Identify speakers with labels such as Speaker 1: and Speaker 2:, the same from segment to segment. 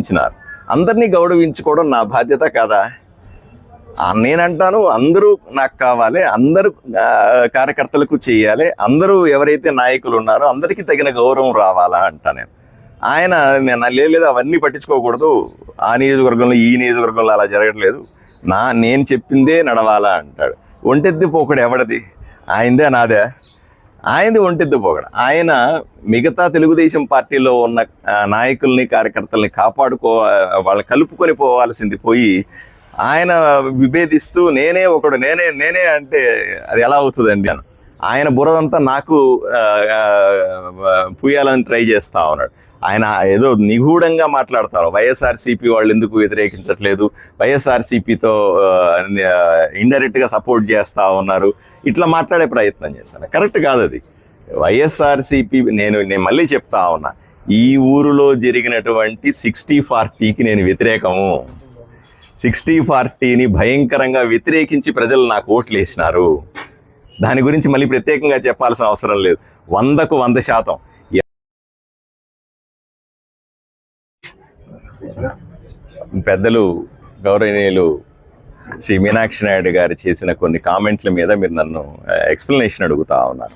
Speaker 1: గౌరవించినారు. అందరినీ గౌరవించుకోవడం నా బాధ్యత కాదా? నేనంటాను అందరూ నాకు కావాలి, అందరూ కార్యకర్తలకు చేయాలి, అందరూ ఎవరైతే నాయకులు ఉన్నారో అందరికీ తగిన గౌరవం రావాలా అంటా నేను. ఆయన లేదు అవన్నీ పట్టించుకోకూడదు, ఆ నియోజకవర్గంలో ఈ నియోజకవర్గంలో అలా జరగట్లేదు, నేను చెప్పిందే నడవాలా అంటాడు. ఒంటెద్దు పోకడు ఎవడది? ఆయనదే నాదే? ఆయనది ఒంటెద్దు పోకడు. ఆయన మిగతా తెలుగుదేశం పార్టీలో ఉన్న నాయకుల్ని కార్యకర్తల్ని వాళ్ళని కలుపుకొని పోవాల్సింది పోయి ఆయన విభేదిస్తూ నేనే ఒకడు నేనే అంటే అది ఎలా అవుతుందండి? ఆయన బురదంతా నాకు పూయాలని ట్రై చేస్తా ఉన్నాడు. ఆయన ఏదో నిగూఢంగా మాట్లాడతారు, వైఎస్ఆర్సీపీ వాళ్ళు ఎందుకు వ్యతిరేకించట్లేదు, వైఎస్ఆర్సీపీతో ఇండైరెక్ట్గా సపోర్ట్ చేస్తూ ఉన్నారు, ఇట్లా మాట్లాడే ప్రయత్నం చేస్తాను. కరెక్ట్ కాదు అది. వైఎస్ఆర్సీపీ నేను మళ్ళీ చెప్తా ఉన్నా, ఈ ఊరిలో జరిగినటువంటి 60-40కి నేను వ్యతిరేకము. 60-40ని భయంకరంగా వ్యతిరేకించి ప్రజలు నాకు ఓట్లు వేసినారు. దాని గురించి మళ్ళీ ప్రత్యేకంగా చెప్పాల్సిన అవసరం లేదు. 100కు 100%. పెద్దలు గౌరవనీయులు శ్రీ మీనాక్షి నాయుడు గారు చేసిన కొన్ని కామెంట్ల మీద మీరు నన్ను ఎక్స్ప్లెనేషన్ అడుగుతా ఉన్నారు.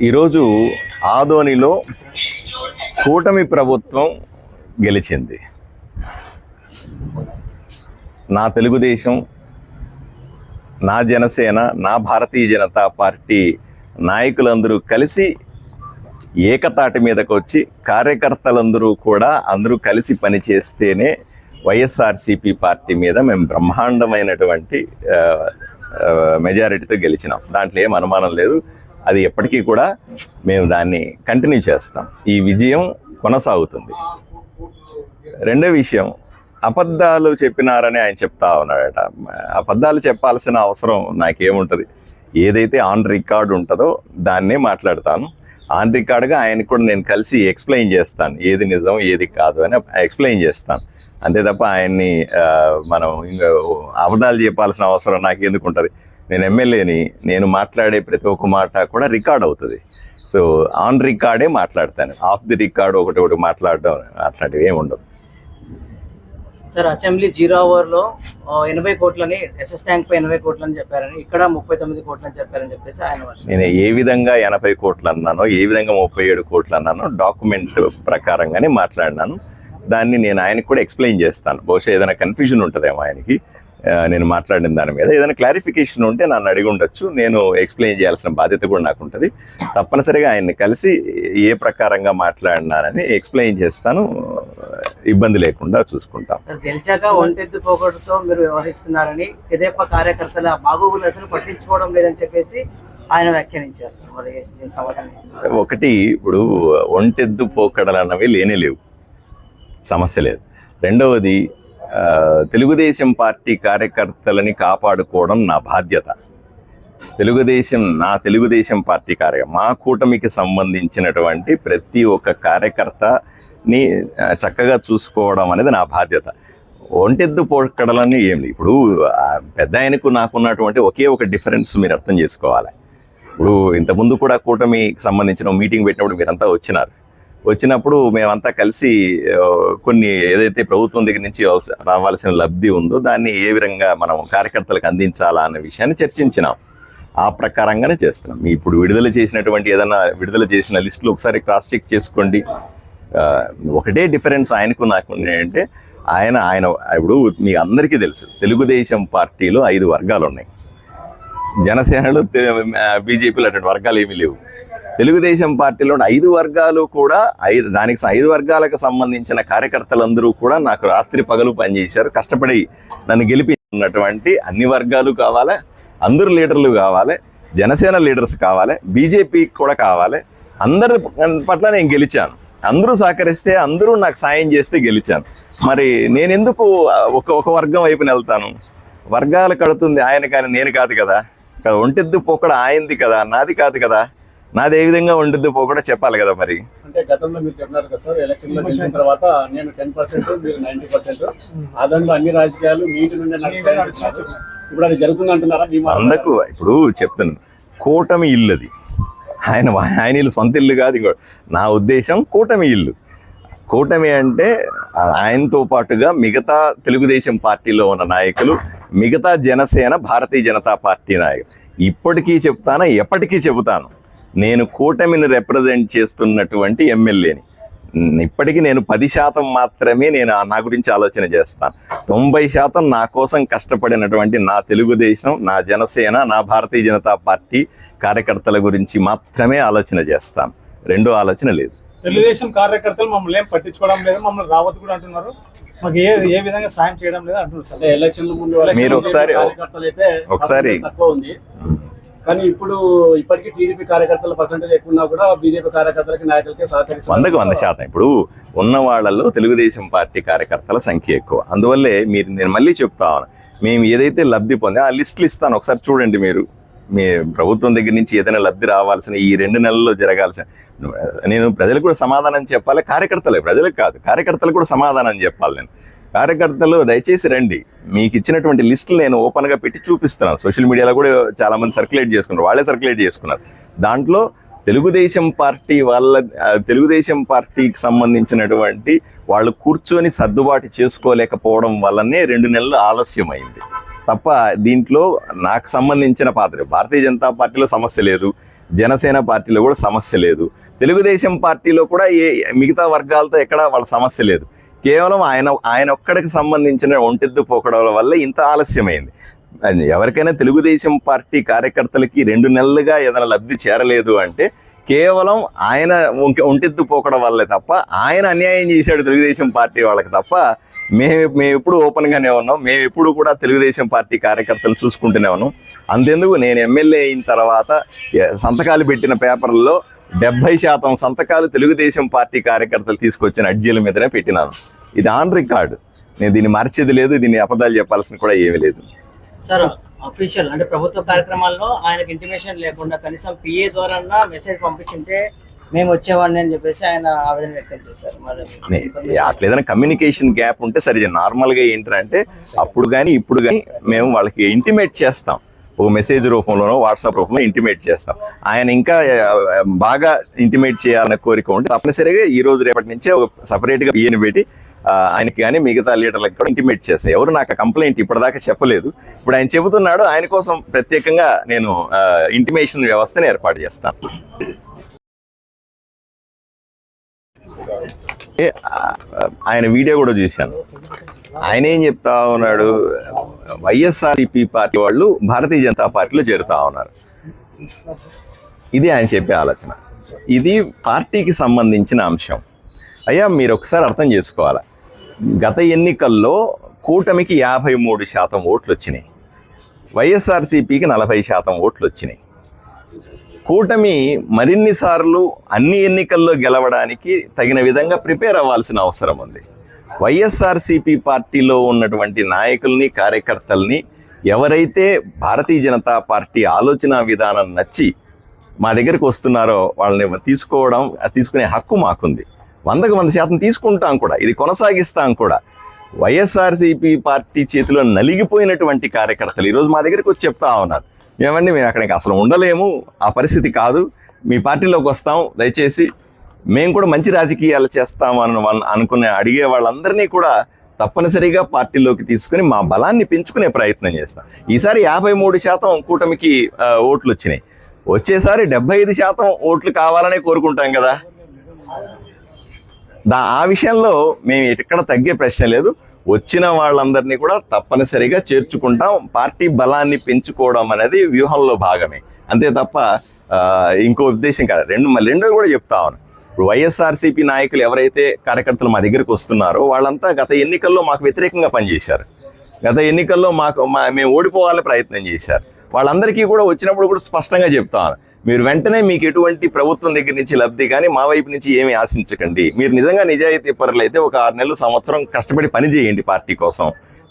Speaker 1: ఈరోజు ఆదోనిలో కూటమి ప్రభుత్వం గెలిచింది. నా తెలుగుదేశం, నా జనసేన, నా భారతీయ జనతా పార్టీ నాయకులందరూ కలిసి ఏకతాటి మీదకు వచ్చి కార్యకర్తలందరూ కూడా అందరూ కలిసి పనిచేస్తేనే వైఎస్ఆర్సీపీ పార్టీ మీద మేము బ్రహ్మాండమైనటువంటి మెజారిటీతో గెలిచినాం. దాంట్లో ఏం అనుమానం లేదు. అది ఎప్పటికీ కూడా మేము దాన్ని కంటిన్యూ చేస్తాం. ఈ విజయం కొనసాగుతుంది. రెండో విషయం, అబద్ధాలు చెప్పినారని ఆయన చెప్తా ఉన్నాడట. అబద్ధాలు చెప్పాల్సిన అవసరం నాకేముంటుంది? ఏదైతే ఆన్ రికార్డు ఉంటుందో దాన్నే మాట్లాడతాను. ఆన్ రికార్డుగా ఆయనకు కూడా నేను కలిసి ఎక్స్ప్లెయిన్ చేస్తాను, ఏది నిజం ఏది కాదు అని ఎక్స్ప్లెయిన్ చేస్తాను. అంతే తప్ప ఆయన్ని మనం ఇంకా అబద్ధాలు చెప్పాల్సిన అవసరం నాకు ఎందుకు ఉంటుంది? నేను ఎమ్మెల్యేని, నేను మాట్లాడే ప్రతి ఒక్క మాట కూడా రికార్డ్ అవుతుంది. సో ఆన్ రికార్డే మాట్లాడతాను. ఆఫ్ ది రికార్డ్ ఒకటి మాట్లాడడం అట్లాంటివి ఏమి ఉండదు.
Speaker 2: సార్, అసెంబ్లీ 0 అవర్లో 80 కోట్లని, ఎస్ఎస్ ట్యాంక్ పై 80 కోట్లని చెప్పారని, ఇక్కడ 39 కోట్లని చెప్పారని చెప్పేసి ఆయన.
Speaker 1: నేను ఏ విధంగా 80 కోట్లు అన్నానో, ఏ విధంగా 37 కోట్లు అన్నానో డాక్యుమెంట్ ప్రకారంగానే మాట్లాడినాను. దాన్ని నేను ఆయనకు కూడా ఎక్స్ప్లెయిన్ చేస్తాను. బహుశా ఏదైనా కన్ఫ్యూజన్ ఉంటుందేమో ఆయనకి నేను మాట్లాడిన దాని మీద. ఏదైనా క్లారిఫికేషన్ ఉంటే నన్ను అడిగి ఉండొచ్చు. నేను ఎక్స్ప్లెయిన్ చేయాల్సిన బాధ్యత కూడా నాకు ఉంటుంది. తప్పనిసరిగా ఆయన్ని కలిసి ఏ ప్రకారంగా మాట్లాడినానని ఎక్స్ప్లెయిన్ చేస్తాను. ఇబ్బంది లేకుండా చూసుకుంటాం.
Speaker 2: గెలిచాక ఒంటెద్దు పోగొట్టుతో మీరు వ్యవహరిస్తున్నారని, తెదేపా కార్యకర్తల బాగోగులు అసలు పట్టించుకోవడం లేదని చెప్పేసి ఆయన వ్యాఖ్యానించారు.
Speaker 1: ఒకటి, ఇప్పుడు ఒంటెద్దు పోకడలు అన్నవి లేవు, సమస్య లేదు. రెండవది, తెలుగుదేశం పార్టీ కార్యకర్తలని కాపాడుకోవడం నా బాధ్యత. తెలుగుదేశం పార్టీ మా కూటమికి సంబంధించినటువంటి ప్రతి ఒక్క కార్యకర్తని చక్కగా చూసుకోవడం అనేది నా బాధ్యత. ఒంటెద్దు పోకడలని ఏం లేదు. ఇప్పుడు పెద్ద ఆయనకు నాకున్నటువంటి ఒకే ఒక డిఫరెన్స్ మీరు అర్థం చేసుకోవాలి. ఇప్పుడు ఇంతకుముందు కూడా కూటమికి సంబంధించిన మీటింగ్ పెట్టినప్పుడు మీరంతా వచ్చినప్పుడు మేమంతా కలిసి కొన్ని ఏదైతే ప్రభుత్వం దగ్గర నుంచి రావాల్సిన లబ్ధి ఉందో దాన్ని ఏ విధంగా మనం కార్యకర్తలకు అందించాలా అనే విషయాన్ని చర్చించినాం. ఆ ప్రకారంగానే చేస్తున్నాం. ఇప్పుడు విడుదల చేసిన లిస్టులు ఒకసారి క్రాస్ చెక్ చేసుకోండి. ఒకటే డిఫరెన్స్ ఆయనకు నాకు అంటే, ఆయన ఇప్పుడు మీ అందరికీ తెలుసు, తెలుగుదేశం పార్టీలో 5 వర్గాలు ఉన్నాయి. జనసేనలో, బీజేపీలో అటువంటి వర్గాలు ఏమీ లేవు. తెలుగుదేశం పార్టీలో 5 వర్గాలు కూడా దానికి 5 వర్గాలకు సంబంధించిన కార్యకర్తలందరూ కూడా నాకు రాత్రి పగలు పనిచేశారు. కష్టపడి నన్ను గెలిపించినటువంటి అన్ని వర్గాలు కావాలి, అందరు లీడర్లు కావాలి, జనసేన లీడర్స్ కావాలి, బీజేపీ కూడా కావాలి. అందరి పట్ల నేను గెలిచాను. అందరూ సహకరిస్తే, అందరూ నాకు సాయం చేస్తే గెలిచాను. మరి నేను ఎందుకు ఒక వర్గం వైపున వెళ్తాను? వర్గాలు కడుతుంది ఆయన, కానీ నేను కాదు కదా. ఒంటెద్దు పోకడ ఆయనది కదా, నాది కాదు కదా. నాది ఏ విధంగా ఉండద్దు పోకడా చెప్పాలి కదా. మరి
Speaker 3: అంటే గతంలో మీరు చెప్పినారు కదా సార్, ఎలక్షన్లో గెలిచిన తర్వాత నేను 10%, మీరు 90%, ఆదంలో అన్ని రాజకీయాలు నీటి నుండి నడిచారు. ఇప్పుడు అది జరుగుతుంది అంటున్నారా?
Speaker 1: అందుకు ఇప్పుడు చెప్తున్నాను, కూటమి ఇల్లు అది. ఆయన ఇల్లు సొంత ఇల్లు కాదు. నా ఉద్దేశం కూటమి ఇల్లు. కూటమి అంటే ఆయనతో పాటుగా మిగతా తెలుగుదేశం పార్టీలో ఉన్న నాయకులు, మిగతా జనసేన, భారతీయ జనతా పార్టీ నాయకులు. ఇప్పటికీ చెప్తాను, ఎప్పటికీ చెబుతాను, నేను కూటమిని రిప్రజెంట్ చేస్తున్నటువంటి ఎమ్మెల్యేని. ఇప్పటికీ నేను 10% మాత్రమే నేను నా గురించి ఆలోచన చేస్తాను. 90% నా కోసం కష్టపడినటువంటి నా తెలుగుదేశం, నా జనసేన, నా భారతీయ జనతా పార్టీ కార్యకర్తల గురించి మాత్రమే ఆలోచన చేస్తాను. రెండో ఆలోచన లేదు.
Speaker 4: తెలుగుదేశం కార్యకర్తలు మమ్మల్ని ఏం పట్టించుకోవడం లేదు, మమ్మల్ని రావద్దు కూడా అంటున్నారు, మాకు ఏ విధంగా సాయం చేయడం లేదు అంటున్నారు సార్.
Speaker 3: ఎలక్షన్ల ముందు
Speaker 1: మీరు ఒకసారి
Speaker 3: తక్కువ ఉంది, కానీ ఇప్పటికీ టీడీపీ కార్యకర్తల పర్సెంటేజ్ ఎక్కువ ఉన్నా కూడా బీజేపీ కార్యకర్తలకి, నాయకులకి సహకరిస్తారు.
Speaker 1: 100% ఇప్పుడు ఉన్న వాళ్ళలో తెలుగుదేశం పార్టీ కార్యకర్తల సంఖ్య ఎక్కువ. అందువల్లే నేను మళ్ళీ చెప్తాను, మేము ఏదైతే లబ్ధి పొంది ఆ లిస్టులు ఇస్తాను, ఒకసారి చూడండి. మీరు మీ ప్రభుత్వం దగ్గర నుంచి ఏదైనా లబ్ధి రావాల్సిన ఈ 2 నెలల్లో జరగాల్సిన, నేను ప్రజలకు కూడా సమాధానం చెప్పాలి, ప్రజలకు కాదు, కార్యకర్తలకు కూడా సమాధానం చెప్పాలి. నేను కార్యకర్తలు దయచేసి రండి, మీకు ఇచ్చినటువంటి లిస్టులు నేను ఓపెన్గా పెట్టి చూపిస్తున్నాను. సోషల్ మీడియాలో కూడా చాలామంది సర్క్యులేట్ చేసుకున్నారు, వాళ్ళే సర్క్యులేట్ చేసుకున్నారు. దాంట్లో తెలుగుదేశం పార్టీకి సంబంధించినటువంటి వాళ్ళు కూర్చొని సర్దుబాటు చేసుకోలేకపోవడం వల్లనే 2 నెలలు ఆలస్యమైంది తప్ప దీంట్లో నాకు సంబంధించిన పాత్ర. భారతీయ జనతా పార్టీలో సమస్య లేదు, జనసేన పార్టీలో కూడా సమస్య లేదు, తెలుగుదేశం పార్టీలో కూడా మిగతా వర్గాలతో ఎక్కడ వాళ్ళ సమస్య లేదు. కేవలం ఆయన ఒక్కడికి సంబంధించిన ఒంటెద్దు పోకడల వల్ల ఇంత ఆలస్యమైంది. ఎవరికైనా తెలుగుదేశం పార్టీ కార్యకర్తలకి 2 నెలలుగా ఏదైనా లబ్ధి చేరలేదు అంటే కేవలం ఆయన ఒంటెద్దు పోకడం వల్లే తప్ప, ఆయన అన్యాయం చేశాడు తెలుగుదేశం పార్టీ వాళ్ళకి తప్ప, మేము ఎప్పుడు ఓపెన్గానే ఉన్నాం, మేము ఎప్పుడు కూడా తెలుగుదేశం పార్టీ కార్యకర్తలు చూసుకుంటూనే ఉన్నాం. అంతెందుకు, నేను ఎమ్మెల్యే అయిన తర్వాత సంతకాలు పెట్టిన పేపర్లలో 70% సంతకాలు తెలుగుదేశం పార్టీ కార్యకర్తలు తీసుకొచ్చిన అర్జీల మీదనే పెట్టినాను. ఇది ఆన్ రికార్డు, నేను దీన్ని మార్చేది లేదు, దీన్ని అబద్ధాలు చెప్పాల్సిన కూడా ఏమీ లేదు.
Speaker 2: సార్ అఫీషియల్ అంటే ప్రభుత్వ కార్యక్రమాల్లో ఆయనకు ఇంటిమేషన్ లేకుండా కనీసం పిఏ ద్వారా మెసేజ్ పంపించుంటే మేము వచ్చేవాడిని అని చెప్పేసి ఆయన ఆవేదన వ్యక్తం చేశారు.
Speaker 1: అట్లా ఏదైనా కమ్యూనికేషన్ గ్యాప్ ఉంటే సరే. నార్మల్గా ఏంటంటే అప్పుడు కానీ ఇప్పుడు కానీ మేము వాళ్ళకి ఇంటిమేట్ చేస్తాం, ఒక మెసేజ్ రూపంలోనో వాట్సాప్ రూపంలో ఇంటిమేట్ చేస్తాం. ఆయన ఇంకా బాగా ఇంటిమేట్ చేయాలనే కోరిక ఉంటే తప్పనిసరిగా ఈ రోజు రేపటి నుంచే ఒక సపరేట్గా పిఏని పెట్టి ఆయనకి కానీ మిగతా లీడర్లకు కూడా ఇంటిమేట్ చేస్తాయి. ఎవరు నాకు కంప్లైంట్ ఇప్పటిదాకా చెప్పలేదు, ఇప్పుడు ఆయన చెబుతున్నాడు, ఆయన కోసం ప్రత్యేకంగా నేను ఇంటిమేషన్ వ్యవస్థను ఏర్పాటు చేస్తాను. ఆయన వీడియో కూడా చూశాను. ఆయన ఏం చెప్తా ఉన్నాడు, వైఎస్ఆర్సీపీ పార్టీ వాళ్ళు భారతీయ జనతా పార్టీలో చేరుతా ఉన్నారు. ఇది ఆయన చెప్పే ఆలోచన. ఇది పార్టీకి సంబంధించిన అంశం. అయ్యా మీరు ఒకసారి అర్థం చేసుకోవాలి, గత ఎన్నికల్లో కూటమికి 53% ఓట్లు వచ్చినాయి, వైఎస్ఆర్సీపీకి 40% ఓట్లు వచ్చినాయి. కూటమి మరిన్నిసార్లు అన్ని ఎన్నికల్లో గెలవడానికి తగిన విధంగా ప్రిపేర్ అవ్వాల్సిన అవసరం ఉంది. వైఎస్ఆర్సీపీ పార్టీలో ఉన్నటువంటి నాయకుల్ని, కార్యకర్తల్ని ఎవరైతే భారతీయ జనతా పార్టీ ఆలోచన విధానం నచ్చి మా దగ్గరికి వస్తున్నారో వాళ్ళని తీసుకునే హక్కు మాకుంది. 100% తీసుకుంటాం కూడా, ఇది కొనసాగిస్తాం కూడా. వైఎస్ఆర్సీపీ పార్టీ చేతిలో నలిగిపోయినటువంటి కార్యకర్తలు ఈరోజు మా దగ్గరికి వచ్చి చెప్తా ఉన్నారు, ఏమండి మేము అక్కడికి అసలు ఉండలేము, ఆ పరిస్థితి కాదు, మీ పార్టీలోకి వస్తాం, దయచేసి మేము కూడా మంచి రాజకీయాలు చేస్తాం అనుకునే అడిగే వాళ్ళందరినీ కూడా తప్పనిసరిగా పార్టీలోకి తీసుకుని మా బలాన్ని పెంచుకునే ప్రయత్నం చేస్తాం. ఈసారి 53% కూటమికి ఓట్లు వచ్చినాయి, వచ్చేసారి 75% ఓట్లు కావాలనే కోరుకుంటాం కదా. ఆ విషయంలో మేము ఎక్కడ తగ్గే ప్రశ్న లేదు. వచ్చిన వాళ్ళందరినీ కూడా తప్పనిసరిగా చేర్చుకుంటాం. పార్టీ బలాన్ని పెంచుకోవడం అనేది వ్యూహంలో భాగమే, అంతే తప్ప ఇంకో ఉద్దేశం కాదు. రెండోది కూడా చెప్తా ఉన్నాను, ఇప్పుడు వైఎస్ఆర్సీపీ నాయకులు ఎవరైతే కార్యకర్తలు మా దగ్గరికి వస్తున్నారో వాళ్ళంతా గత ఎన్నికల్లో మాకు వ్యతిరేకంగా పనిచేశారు. గత ఎన్నికల్లో మేము ఓడిపోవాలని ప్రయత్నం చేశారు. వాళ్ళందరికీ కూడా వచ్చినప్పుడు కూడా స్పష్టంగా చెప్తాను, మీరు వెంటనే మీకు ఎటువంటి ప్రభుత్వం దగ్గర నుంచి లబ్ధి కానీ మా వైపు నుంచి ఏమీ ఆశించకండి. మీరు నిజంగా నిజాయితీ పరులైతే ఒక 6 నెలలు, సంవత్సరం కష్టపడి పని చేయండి పార్టీ కోసం.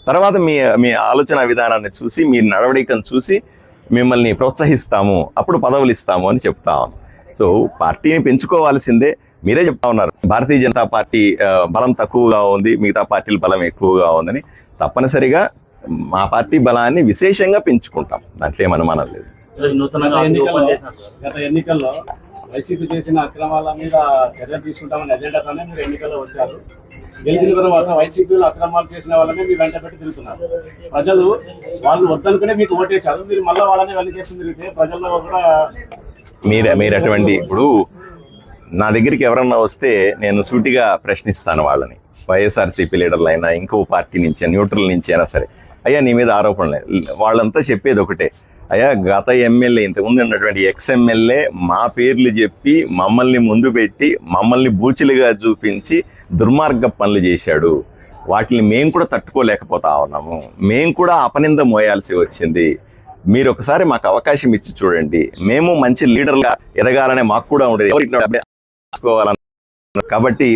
Speaker 1: తర్వాత మీ ఆలోచన విధానాన్ని చూసి, మీ నడవడికను చూసి మిమ్మల్ని ప్రోత్సహిస్తాము, అప్పుడు పదవులు ఇస్తాము అని చెప్తాము. సో పార్టీని పెంచుకోవాల్సిందే. మీరే చెప్తా ఉన్నారు భారతీయ జనతా పార్టీ బలం తక్కువగా ఉంది, మిగతా పార్టీల బలం ఎక్కువగా ఉందని. తప్పనిసరిగా మా పార్టీ బలాన్ని విశేషంగా పెంచుకుంటాం, దాంట్లో ఏమనుమానం లేదు.
Speaker 3: గత ఎన్నికల్లో వైసీపీ చేసిన అక్రమాల మీద చర్యలు తీసుకుంటామని ఎజెండాతోనే మీరు ఎన్నికల్లో వచ్చారు. గెలిచిన తర్వాత వైసీపీలో అక్రమాలు చేసిన వాళ్ళని మీరు వెంట పెట్టి తిరుగుతున్నారు. ప్రజలు వాళ్ళు వద్దనుకునే మీకు ఓటేశారు, మీరు మళ్ళీ వాళ్ళని వెనక చేసుకుని తిరిగితే ప్రజల్లో కూడా
Speaker 1: మీరు అటువంటి ఇప్పుడు నా దగ్గరికి ఎవరన్నా వస్తే నేను సూటిగా ప్రశ్నిస్తాను వాళ్ళని. వైఎస్ఆర్సీపీ లీడర్లు అయినా ఇంకో పార్టీ నుంచి న్యూట్రల్ నుంచి అయినా సరే, అయ్యా నీ మీద ఆరోపణలే, వాళ్ళంతా చెప్పేది ఒకటే, అయ్యా గత ఎమ్మెల్యే ఇంతకుముందు ఉన్నటువంటి ఎక్స్ఎమ్మెల్యే మా పేర్లు చెప్పి మమ్మల్ని ముందు పెట్టి మమ్మల్ని బూచిలుగా చూపించి దుర్మార్గ పనులు చేశాడు, వాటిని మేము కూడా తట్టుకోలేకపోతా ఉన్నాము, మేము కూడా అపనింద మోయాల్సి వచ్చింది, మీరు ఒకసారి మాకు అవకాశం ఇచ్చి చూడండి, మేము మంచి లీడర్గా ఎదగాలనే మాకు కూడా ఉండేది, కాబట్టి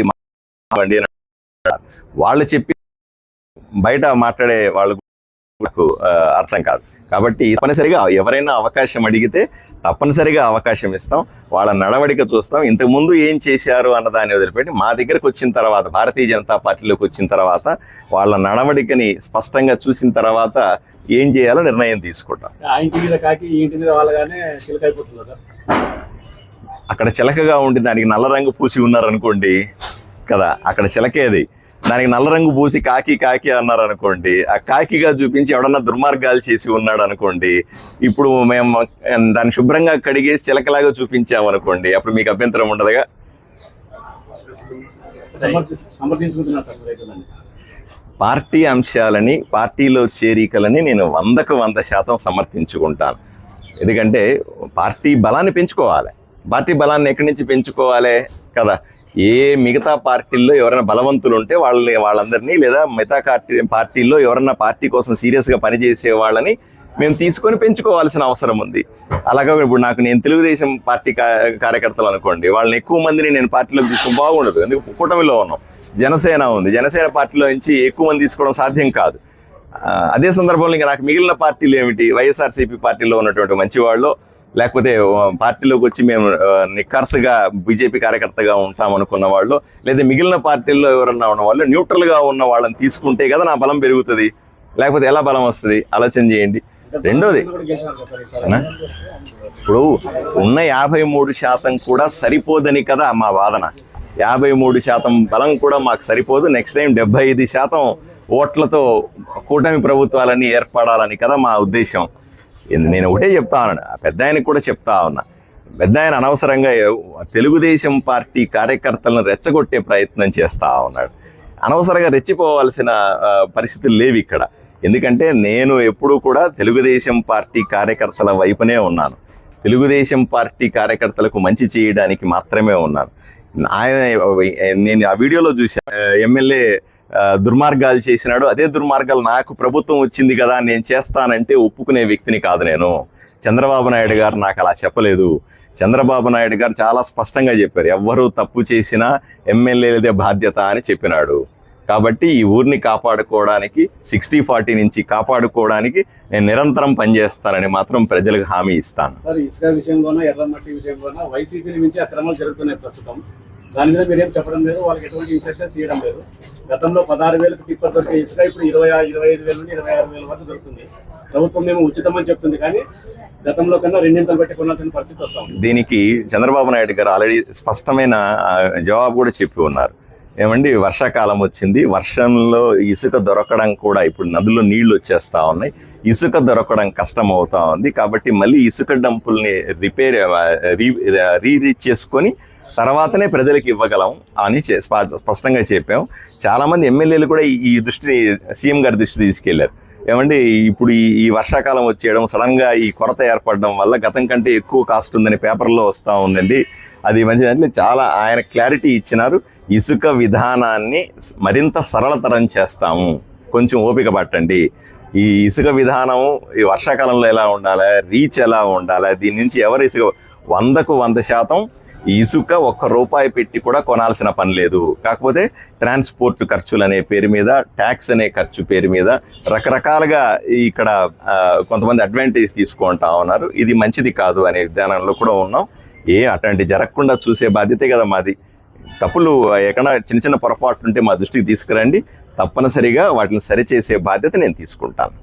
Speaker 1: వాళ్ళు చెప్పి బయట మాట్లాడే వాళ్ళకు అర్థం కాదు. కాబట్టి తప్పనిసరిగా ఎవరైనా అవకాశం అడిగితే తప్పనిసరిగా అవకాశం ఇస్తాం, వాళ్ళ నడవడిక చూస్తాం. ఇంతకుముందు ఏం చేశారు అన్న దాన్ని వదిలిపెట్టి మా దగ్గరకు వచ్చిన తర్వాత, భారతీయ జనతా పార్టీలోకి వచ్చిన తర్వాత వాళ్ళ నడవడికని స్పష్టంగా చూసిన తర్వాత ఏం చేయాలో నిర్ణయం తీసుకుంటాం.
Speaker 3: ఆ ఇంటి మీద కాకి ఈ ఇంటి మీద వాళ్ళగానే చిలకైపోతుందా సార్?
Speaker 1: అక్కడ చిలకగా ఉండి దానికి నల్ల రంగు పూసి ఉన్నారనుకోండి కదా, అక్కడ చిలకేది, దానికి నల్ల రంగు పూసి కాకి కాకి అన్నారు అనుకోండి, ఆ కాకిగా చూపించి ఎవడన్నా దుర్మార్గాలు చేసి ఉన్నాడు అనుకోండి, ఇప్పుడు మేము దాన్ని శుభ్రంగా కడిగేసి చిలకలాగా చూపించామనుకోండి, అప్పుడు మీకు అభ్యంతరం ఉండదుగా.
Speaker 3: సమర్థించుకుంటున్నారు సార్ రైతులని.
Speaker 1: పార్టీ అంశాలని, పార్టీలో చేరికలని నేను 100% సమర్థించుకుంటాను. ఎందుకంటే పార్టీ బలాన్ని పెంచుకోవాలి. పార్టీ బలాన్ని ఎక్కడి నుంచి పెంచుకోవాలి కదా, ఏ మిగతా పార్టీల్లో ఎవరైనా బలవంతులు ఉంటే వాళ్ళందరినీ, లేదా మిగతా పార్టీల్లో ఎవరన్నా పార్టీ కోసం సీరియస్గా పనిచేసే వాళ్ళని మేము తీసుకొని పెంచుకోవాల్సిన అవసరం ఉంది. అలాగే ఇప్పుడు నేను తెలుగుదేశం పార్టీ కార్యకర్తలు అనుకోండి, వాళ్ళని ఎక్కువ మందిని నేను పార్టీలోకి తీసుకుని బాగుండదు. ఎందుకు కూటమిలో ఉన్నాం, జనసేన ఉంది, జనసేన పార్టీలో నుంచి ఎక్కువ మంది తీసుకోవడం సాధ్యం కాదు. అదే సందర్భంలో ఇంకా నాకు మిగిలిన పార్టీలు ఏమిటి, వైఎస్ఆర్సీపీ పార్టీలో ఉన్నటువంటి మంచివాళ్ళు, లేకపోతే పార్టీలోకి వచ్చి మేము నిక్కర్సుగా బీజేపీ కార్యకర్తగా ఉంటాం అనుకున్న వాళ్ళు, లేదా మిగిలిన పార్టీల్లో ఎవరన్నా ఉన్న వాళ్ళు న్యూట్రల్గా ఉన్న వాళ్ళని తీసుకుంటే కదా నా బలం పెరుగుతుంది, లేకపోతే ఎలా బలం వస్తుంది ఆలోచన చేయండి. రెండోది, ఇప్పుడు ఉన్న 53% కూడా సరిపోదని కదా మా వాదన. 53% బలం కూడా మాకు సరిపోదు, నెక్స్ట్ టైం 75% ఓట్లతో కూటమి ప్రభుత్వాలన్నీ ఏర్పడాలని కదా మా ఉద్దేశం. నేను ఒకటే చెప్తా ఉన్నాను, పెద్ద ఆయనకు కూడా చెప్తా ఉన్నా, పెద్ద ఆయన అనవసరంగా తెలుగుదేశం పార్టీ కార్యకర్తలను రెచ్చగొట్టే ప్రయత్నం చేస్తూ ఉన్నాడు. అనవసరంగా రెచ్చిపోవాల్సిన పరిస్థితులు లేవు ఇక్కడ. ఎందుకంటే నేను ఎప్పుడూ కూడా తెలుగుదేశం పార్టీ కార్యకర్తల వైపునే ఉన్నాను, తెలుగుదేశం పార్టీ కార్యకర్తలకు మంచి చేయడానికి మాత్రమే ఉన్నాను. నేను ఆ వీడియోలో చూశాను, ఎమ్మెల్యే దుర్మార్గాలు చేసినాడు, అదే దుర్మార్గాలు నాకు ప్రభుత్వం వచ్చింది కదా నేను చేస్తానంటే ఒప్పుకునే వ్యక్తిని కాదు నేను. చంద్రబాబు నాయుడు గారు నాకు అలా చెప్పలేదు. చంద్రబాబు నాయుడు గారు చాలా స్పష్టంగా చెప్పారు, ఎవ్వరూ తప్పు చేసినా ఎమ్మెల్యేలదే బాధ్యత అని చెప్పినాడు. కాబట్టి ఈ ఊరిని కాపాడుకోవడానికి 60-40 నుంచి కాపాడుకోవడానికి నేను నిరంతరం పనిచేస్తానని మాత్రం ప్రజలకు హామీ ఇస్తాను.
Speaker 3: సార్, ఇసుక విషయంలోనూ ఎర్రమట్టి విషయంలోనూ వైసీపీ నుంచి అక్రమాలు జరుగుతున్నాయి ప్రస్తుతం. దాని మీద మీరేం చెప్పడం లేదు, వాళ్ళకి ఎటువంటి ఇన్స్ట్రక్షన్స్ చేయడం లేదు. గతంలో 16,000కి టిప్పర్ దొరికే ఇసుక ఇప్పుడు 25,000 నుండి 26,000 వరకు దొరుకుతుంది. ప్రభుత్వం మేము ఉచితమని చెప్తుంది, కానీ గతంలో కన్నా రెండింతలు పెట్టి కొనాల్సిన పరిస్థితి వస్తాం.
Speaker 1: దీనికి చంద్రబాబు నాయుడు గారు ఆల్రెడీ స్పష్టమైన జవాబు కూడా చెప్పి ఉన్నారు. ఏమండి, వర్షాకాలం వచ్చింది, వర్షంలో ఇసుక దొరకడం కూడా, ఇప్పుడు నదుల్లో నీళ్లు వచ్చేస్తూ ఉన్నాయి, ఇసుక దొరకడం కష్టం అవుతా ఉంది. కాబట్టి మళ్ళీ ఇసుక డంపుల్ని రీరీచ్ చేసుకొని తర్వాతనే ప్రజలకు ఇవ్వగలం అని స్పష్టంగా చెప్పాం. చాలామంది ఎమ్మెల్యేలు కూడా ఈ దృష్టిని సీఎం గారి దృష్టి తీసుకెళ్లారు. ఏమండి, ఇప్పుడు ఈ వర్షాకాలం వచ్చేయడం, సడన్గా ఈ కొరత ఏర్పడడం వల్ల గతం కంటే ఎక్కువ కాస్ట్ ఉందని పేపర్లో వస్తూ ఉందండి, అది మంచిదంటే చాలా ఆయన క్లారిటీ ఇచ్చినారు. ఇసుక విధానాన్ని మరింత సరళతరం చేస్తాము, కొంచెం ఓపిక పట్టండి. ఈ ఇసుక విధానం ఈ వర్షాకాలంలో ఎలా ఉండాలి, రీచ్ ఎలా ఉండాలి, దీని నుంచి ఎవరు ఇసుక 100కు 100% ఇసుక ₹1 పెట్టి కూడా కొనాల్సిన పని లేదు. కాకపోతే ట్రాన్స్పోర్ట్ ఖర్చులు అనే పేరు మీద, ట్యాక్స్ అనే ఖర్చు పేరు మీద రకరకాలుగా ఇక్కడ కొంతమంది అడ్వాంటేజ్ తీసుకుంటా ఉన్నారు. ఇది మంచిది కాదు అనే విధానంలో కూడా ఉన్నాం. అట్లాంటి జరగకుండా చూసే బాధ్యతే కదా మాది. తప్పులు ఎక్కడ చిన్న చిన్న పొరపాట్లు ఉంటే మా దృష్టికి తీసుకురండి, తప్పనిసరిగా వాటిని సరిచేసే బాధ్యత నేను తీసుకుంటాను.